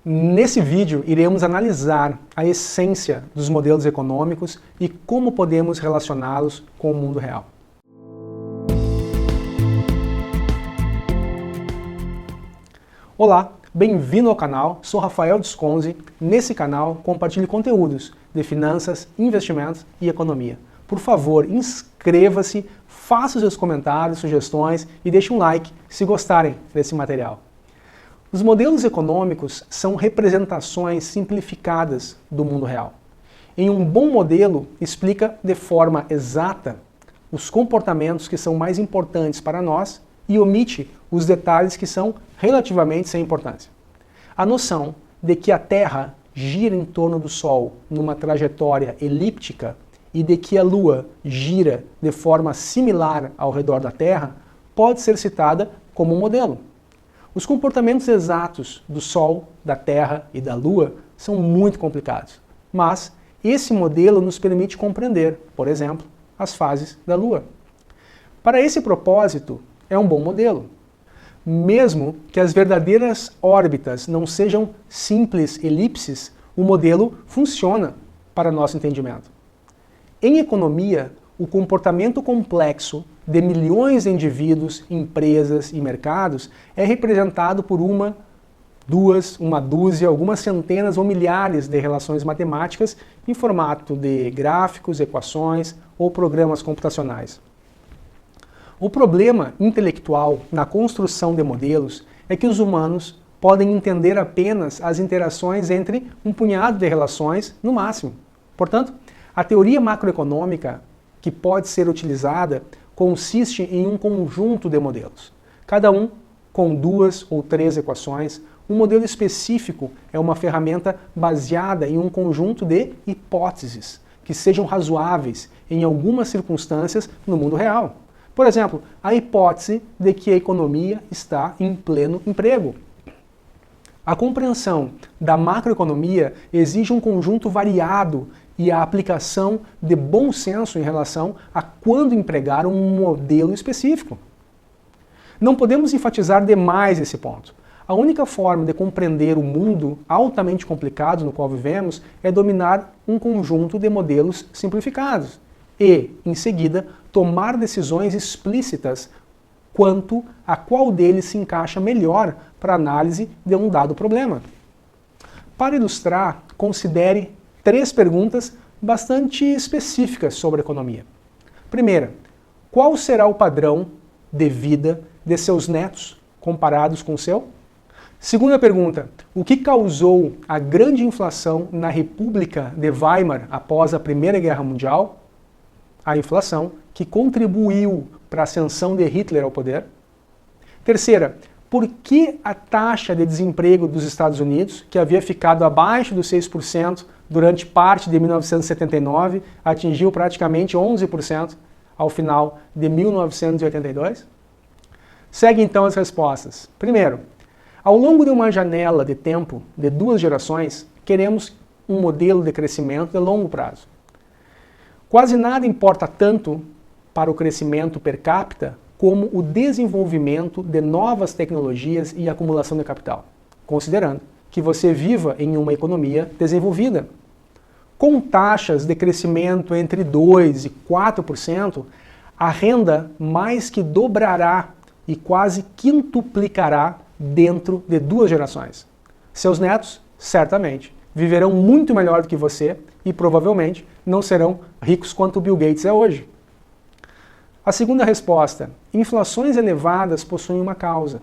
Nesse vídeo, iremos analisar a essência dos modelos econômicos e como podemos relacioná-los com o mundo real. Olá, bem-vindo ao canal, sou Rafael Desconzi. Nesse canal, compartilho conteúdos de finanças, investimentos e economia. Por favor, inscreva-se, faça os seus comentários, sugestões e deixe um like se gostarem desse material. Os modelos econômicos são representações simplificadas do mundo real. Em um bom modelo, explica de forma exata os comportamentos que são mais importantes para nós e omite os detalhes que são relativamente sem importância. A noção de que a Terra gira em torno do Sol numa trajetória elíptica e de que a Lua gira de forma similar ao redor da Terra pode ser citada como um modelo. Os comportamentos exatos do Sol, da Terra e da Lua são muito complicados, mas esse modelo nos permite compreender, por exemplo, as fases da Lua. Para esse propósito, é um bom modelo. Mesmo que as verdadeiras órbitas não sejam simples elipses, o modelo funciona para nosso entendimento. Em economia, o comportamento complexo de milhões de indivíduos, empresas e mercados é representado por uma dúzia, algumas centenas ou milhares de relações matemáticas em formato de gráficos, equações ou programas computacionais. O problema intelectual na construção de modelos é que os humanos podem entender apenas as interações entre um punhado de relações no máximo. Portanto, a teoria macroeconômica que pode ser utilizada consiste em um conjunto de modelos, cada um com 2 ou 3 equações. Um modelo específico é uma ferramenta baseada em um conjunto de hipóteses que sejam razoáveis em algumas circunstâncias no mundo real. Por exemplo, a hipótese de que a economia está em pleno emprego. A compreensão da macroeconomia exige um conjunto variado e a aplicação de bom senso em relação a quando empregar um modelo específico. Não podemos enfatizar demais esse ponto. A única forma de compreender o mundo altamente complicado no qual vivemos é dominar um conjunto de modelos simplificados e, em seguida, tomar decisões explícitas quanto a qual deles se encaixa melhor para a análise de um dado problema. Para ilustrar, considere 3 perguntas bastante específicas sobre a economia. Primeira, qual será o padrão de vida de seus netos comparados com o seu? Segunda pergunta, o que causou a grande inflação na República de Weimar após a Primeira Guerra Mundial? A inflação que contribuiu para a ascensão de Hitler ao poder. Terceira, por que a taxa de desemprego dos Estados Unidos, que havia ficado abaixo dos 6% durante parte de 1979, atingiu praticamente 11% ao final de 1982? Segue então as respostas. Primeiro, ao longo de uma janela de tempo de 2 gerações, queremos um modelo de crescimento de longo prazo. Quase nada importa tanto para o crescimento per capita como o desenvolvimento de novas tecnologias e acumulação de capital, considerando que você viva em uma economia desenvolvida. Com taxas de crescimento entre 2% e 4%, a renda mais que dobrará e quase quintuplicará dentro de 2 gerações. Seus netos, certamente, viverão muito melhor do que você e provavelmente não serão ricos quanto Bill Gates é hoje. A segunda resposta, inflações elevadas possuem uma causa.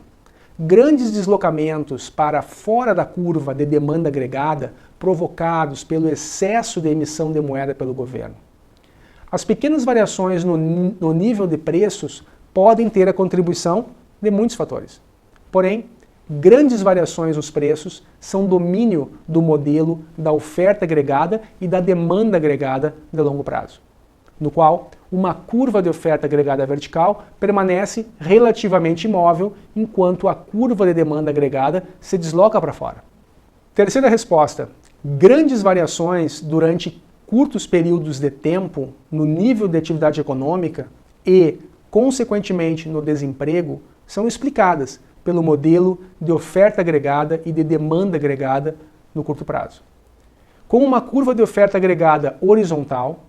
Grandes deslocamentos para fora da curva de demanda agregada provocados pelo excesso de emissão de moeda pelo governo. As pequenas variações no nível de preços podem ter a contribuição de muitos fatores. Porém, grandes variações nos preços são domínio do modelo da oferta agregada e da demanda agregada de longo prazo, no qual uma curva de oferta agregada vertical permanece relativamente imóvel enquanto a curva de demanda agregada se desloca para fora. Terceira resposta, grandes variações durante curtos períodos de tempo no nível de atividade econômica e, consequentemente, no desemprego, são explicadas pelo modelo de oferta agregada e de demanda agregada no curto prazo. Com uma curva de oferta agregada horizontal,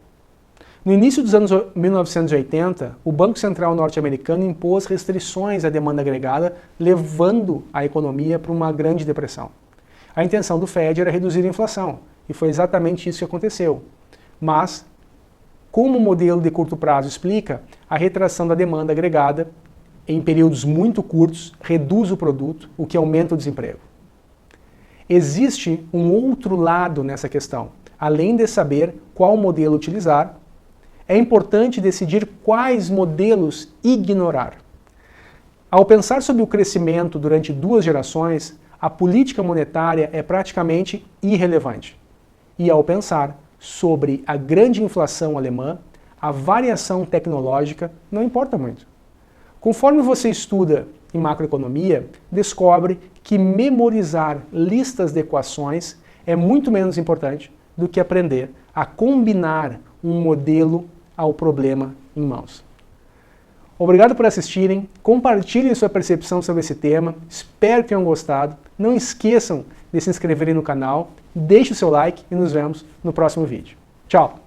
no início dos anos 1980, o Banco Central norte-americano impôs restrições à demanda agregada, levando a economia para uma grande depressão. A intenção do Fed era reduzir a inflação, e foi exatamente isso que aconteceu. Mas, como o modelo de curto prazo explica, a retração da demanda agregada, em períodos muito curtos, reduz o produto, o que aumenta o desemprego. Existe um outro lado nessa questão. Além de saber qual modelo utilizar, é importante decidir quais modelos ignorar. Ao pensar sobre o crescimento durante 2 gerações, a política monetária é praticamente irrelevante. E ao pensar sobre a grande inflação alemã, a variação tecnológica não importa muito. Conforme você estuda em macroeconomia, descobre que memorizar listas de equações é muito menos importante do que aprender a combinar um modelo ao problema em mãos. Obrigado por assistirem, compartilhem sua percepção sobre esse tema, espero que tenham gostado, não esqueçam de se inscreverem no canal, deixe o seu like e nos vemos no próximo vídeo. Tchau!